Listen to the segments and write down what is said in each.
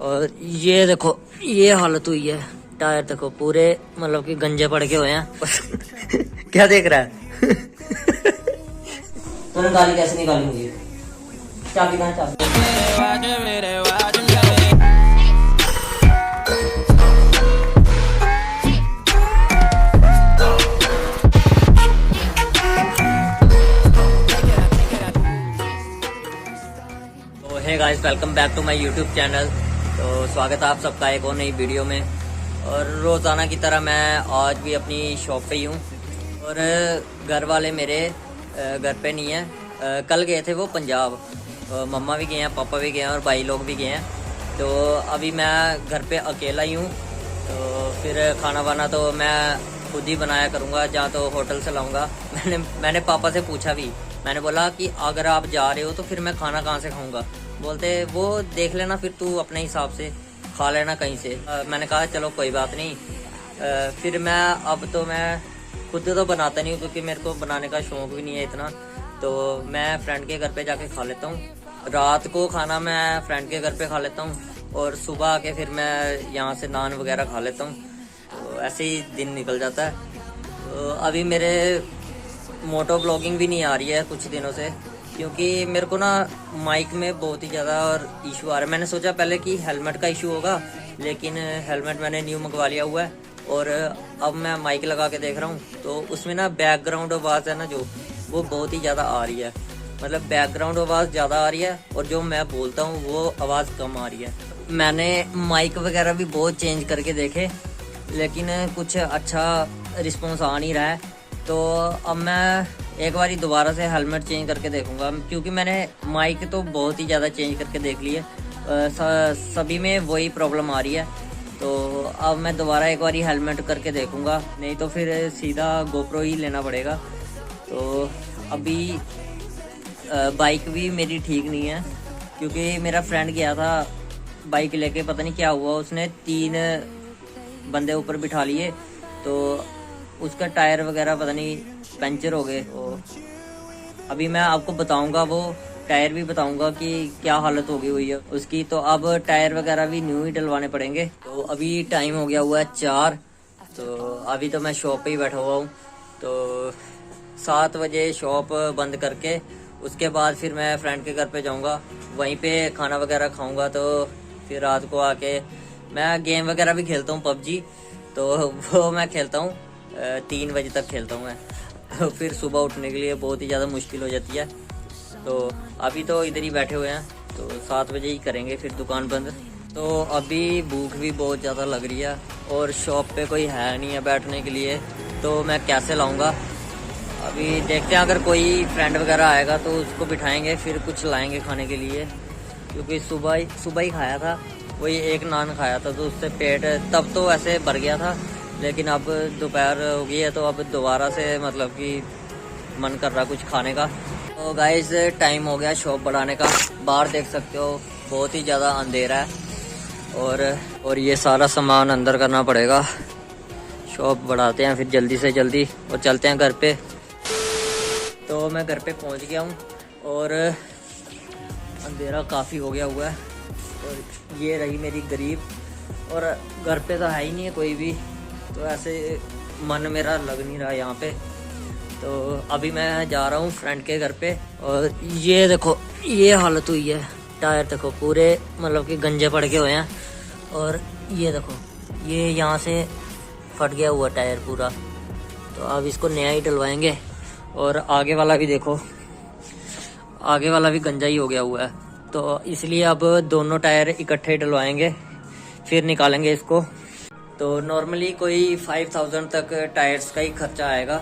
और ये देखो ये हालत हुई है। टायर देखो पूरे मतलब कि गंजे पड़ के हुए हैं। क्या देख रहा है? तूने गाली कैसे निकाली मुझे? चाबी कहाँ? चाबी तो hey guys, welcome back to my YouTube channel. तो स्वागत है आप सबका एक और नई वीडियो में। और रोज़ाना की तरह मैं आज भी अपनी शॉप पे ही हूँ और घर वाले मेरे घर पे नहीं है। कल गए थे वो पंजाब। मम्मा भी गए हैं, पापा भी गए हैं और भाई लोग भी गए हैं। तो अभी मैं घर पे अकेला ही हूँ। तो फिर खाना वाना तो मैं खुद ही बनाया करूँगा, जहाँ तो होटल से लाऊँगा। मैंने पापा से पूछा भी। मैंने बोला कि अगर आप जा रहे हो तो फिर मैं खाना कहाँ से खाऊँगा। बोलते वो देख लेना, फिर तू अपने हिसाब से खा लेना कहीं से। मैंने कहा चलो कोई बात नहीं। फिर मैं खुद तो बनाता नहीं हूँ, क्योंकि मेरे को बनाने का शौक भी नहीं है इतना। तो मैं फ्रेंड के घर पे जाके खा लेता हूँ। रात को खाना मैं फ्रेंड के घर पे खा लेता हूँ और सुबह आके फिर मैं यहाँ से नान वगैरह खा लेता हूँ। तो ऐसे ही दिन निकल जाता है। तो अभी मेरे मोटो ब्लॉगिंग भी नहीं आ रही है कुछ दिनों से, क्योंकि मेरे को ना माइक में बहुत ही ज़्यादा और इशू आ रहा है। मैंने सोचा पहले कि हेलमेट का इशू होगा, लेकिन हेलमेट मैंने न्यू मंगवा लिया हुआ है। और अब मैं माइक लगा के देख रहा हूँ तो उसमें ना बैकग्राउंड आवाज़ है ना जो, वो बहुत ही ज़्यादा आ रही है। मतलब बैकग्राउंड आवाज़ ज़्यादा आ रही है और जो मैं बोलता हूँ वो आवाज़ कम आ रही है। मैंने माइक वगैरह भी बहुत चेंज करके देखे, लेकिन कुछ अच्छा रिस्पॉन्स आ नहीं रहा है। तो अब मैं एक बारी दोबारा से हेलमेट चेंज करके देखूंगा, क्योंकि मैंने माइक तो बहुत ही ज़्यादा चेंज करके देख ली है। सभी में वही प्रॉब्लम आ रही है। तो अब मैं दोबारा एक बारी हेलमेट करके देखूंगा, नहीं तो फिर सीधा गोप्रो ही लेना पड़ेगा। तो अभी बाइक भी मेरी ठीक नहीं है, क्योंकि मेरा फ्रेंड गया था बाइक लेके, पता नहीं क्या हुआ, उसने 3 बंदे ऊपर बिठा लिए तो उसका टायर वगैरह पता नहीं पंचर हो गए। तो अभी मैं आपको बताऊंगा, वो टायर भी बताऊंगा कि क्या हालत हो गई हुई है उसकी। तो अब टायर वगैरह भी न्यू ही डलवाने पड़ेंगे। तो अभी टाइम हो गया हुआ है 4। तो अभी तो मैं शॉप पे ही बैठा हुआ हूँ। तो 7 बजे शॉप बंद करके उसके बाद फिर मैं फ्रेंड के घर पे जाऊँगा, वहीं पे खाना वगैरह खाऊँगा। तो फिर रात को आके मैं गेम वगैरह भी खेलता हूँ, पबजी। तो वो मैं खेलता हूँ 3 बजे तक खेलता हूँ मैं। फिर सुबह उठने के लिए बहुत ही ज़्यादा मुश्किल हो जाती है। तो अभी तो इधर ही बैठे हुए हैं, तो 7 बजे ही करेंगे फिर दुकान बंद। तो अभी भूख भी बहुत ज़्यादा लग रही है और शॉप पे कोई है नहीं है बैठने के लिए, तो मैं कैसे लाऊंगा। अभी देखते हैं, अगर कोई फ्रेंड वगैरह आएगा तो उसको बिठाएंगे, फिर कुछ लाएंगे खाने के लिए। क्योंकि सुबह ही खाया था, वही एक नान खाया था, तो उससे पेट तब तो ऐसे भर गया था। लेकिन अब दोपहर हो गई है तो अब दोबारा से मतलब कि मन कर रहा कुछ खाने का। तो गाइस टाइम हो गया शॉप बढ़ाने का। बाहर देख सकते हो बहुत ही ज़्यादा अंधेरा है और ये सारा सामान अंदर करना पड़ेगा। शॉप बढ़ाते हैं फिर जल्दी से जल्दी और चलते हैं घर पे। तो मैं घर पे पहुंच गया हूँ और अंधेरा काफ़ी हो गया हुआ है। और ये रही मेरी गरीब, और घर पे तो है ही नहीं है कोई भी, तो ऐसे मन मेरा लग नहीं रहा यहाँ पे। तो अभी मैं जा रहा हूँ फ्रेंड के घर पे। और ये देखो ये हालत हुई है। टायर देखो पूरे मतलब कि गंजे पड़ के हुए हैं। और ये देखो ये यहाँ से फट गया हुआ टायर पूरा। तो अब इसको नया ही डलवाएंगे। और आगे वाला भी देखो, आगे वाला भी गंजा ही हो गया हुआ है। तो इसलिए अब दोनों टायर इकट्ठे डलवाएंगे, फिर निकालेंगे इसको। तो नॉर्मली कोई 5000 तक टायर्स का ही खर्चा आएगा,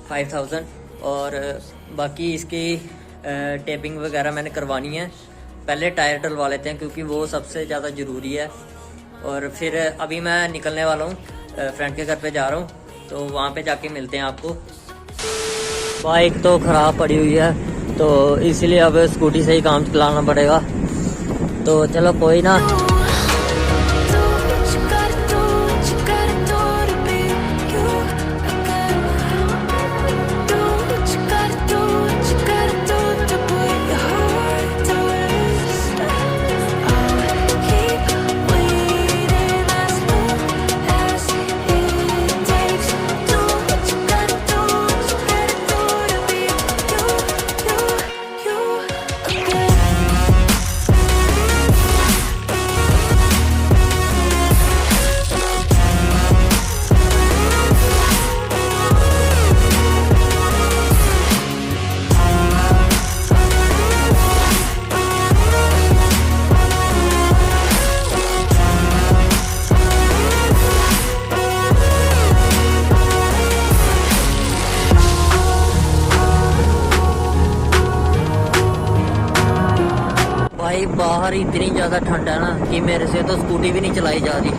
5000। और बाकी इसकी टेपिंग वगैरह मैंने करवानी है। पहले टायर डलवा लेते हैं, क्योंकि वो सबसे ज़्यादा ज़रूरी है। और फिर अभी मैं निकलने वाला हूँ, फ्रेंड के घर पे जा रहा हूँ, तो वहाँ पे जाके मिलते हैं आपको। बाइक तो ख़राब पड़ी हुई है, तो इसलिए अब स्कूटी से ही काम चलाना पड़ेगा। तो चलो कोई ना। बाहर इतनी ज़्यादा ठंड है ना कि मेरे से तो स्कूटी भी नहीं चलाई जा रही,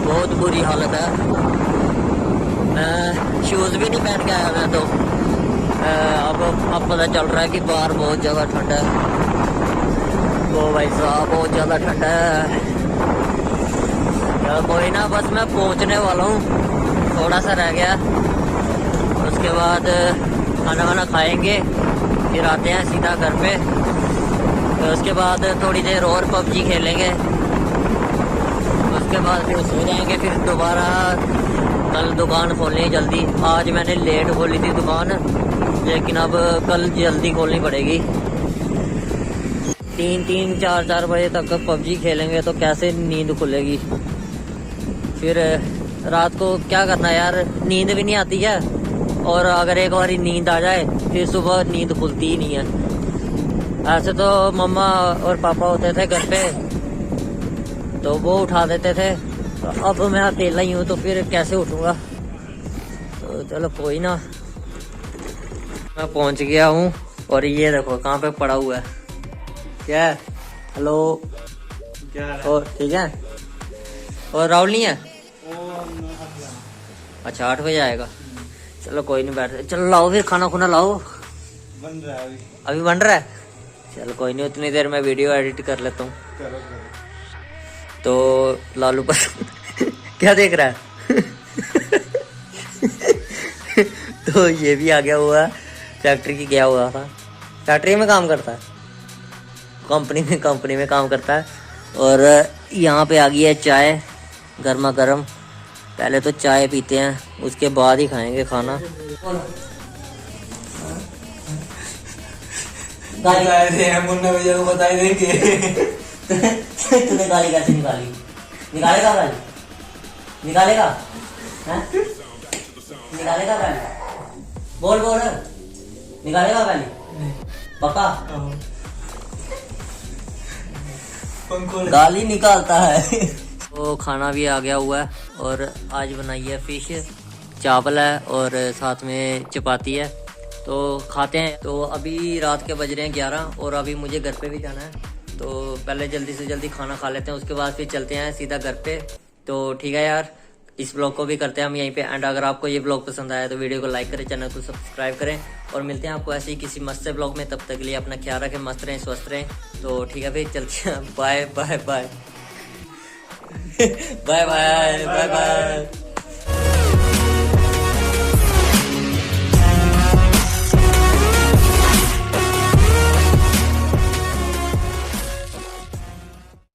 बहुत बुरी हालत है। मैं शूज़ भी नहीं पहन के आया मैं तो। अब पता चल रहा है कि बाहर बहुत ज़्यादा ठंड है। ओ भाई साहब बहुत ज़्यादा ठंड है। कोई ना, बस मैं पहुंचने वाला हूँ, थोड़ा सा रह गया। उसके बाद खाना वाना खाएंगे, फिर आते हैं सीधा घर पे। तो उसके बाद थोड़ी देर और पबजी खेलेंगे, उसके बाद फिर सो जाएंगे। फिर दोबारा कल दुकान खोलनी है जल्दी। आज मैंने लेट खोली थी दुकान, लेकिन अब कल जल्दी खोलनी पड़ेगी। 3-3, 4-4 बजे तक पबजी खेलेंगे तो कैसे नींद खुलेगी। फिर रात को क्या करना यार, नींद भी नहीं आती है, और अगर एक बार नींद आ जाए फिर सुबह नींद खुलती ही नहीं है। ऐसे तो मम्मा और पापा होते थे घर पे तो वो उठा देते थे, तो अब मैं अकेला ही हूँ तो फिर कैसे उठूँगा। तो चलो कोई ना, मैं पहुँच गया हूँ। और ये देखो कहाँ पे पड़ा हुआ है। क्या है? हेलो, क्या है? और ठीक है? और राहुल नहीं है? अच्छा 8 बजे आएगा। चलो कोई नहीं, बैठ, चलो लाओ फिर खाना खुना लाओ। बन रहा है अभी बन रहा है? चलो कोई नहीं, उतनी देर में वीडियो एडिट कर लेता हूँ। करो। तो लालू पर क्या देख रहा है? तो ये भी आ गया हुआ है, फैक्ट्री की गया हुआ था। फैक्ट्री में काम करता है, कंपनी में काम करता है। और यहाँ पे आ गई है चाय गर्मा गर्म। पहले तो चाय पीते हैं, उसके बाद ही खाएंगे खाना। मुन्ना भैया को बताई देंगे। तूने गाली कैसे निकाली? निकालेगा गाली? निकालेगा? हैं? निकालेगा गाली? बोल निकालेगा गाली? पक्का? गाली निकालता है। तो खाना भी आ गया हुआ है, और आज बनाई है फिश, चावल है और साथ में चपाती है। तो खाते हैं। तो अभी रात के बज रहे हैं 11, और अभी मुझे घर पे भी जाना है। तो पहले जल्दी से जल्दी खाना खा लेते हैं, उसके बाद फिर चलते हैं सीधा घर पे। तो ठीक है यार, इस ब्लॉग को भी करते हैं हम यहीं पे एंड। अगर आपको ये ब्लॉग पसंद आया तो वीडियो को लाइक करें, चैनल को सब्सक्राइब करें, और मिलते हैं आपको ऐसे ही किसी मस्त से ब्लॉग में। तब तक के लिए अपना ख्याल रखें, मस्त रहें, स्वस्थ रहें। तो ठीक है भाई, चलते हैं। Bye bye bye bye bye bye bye.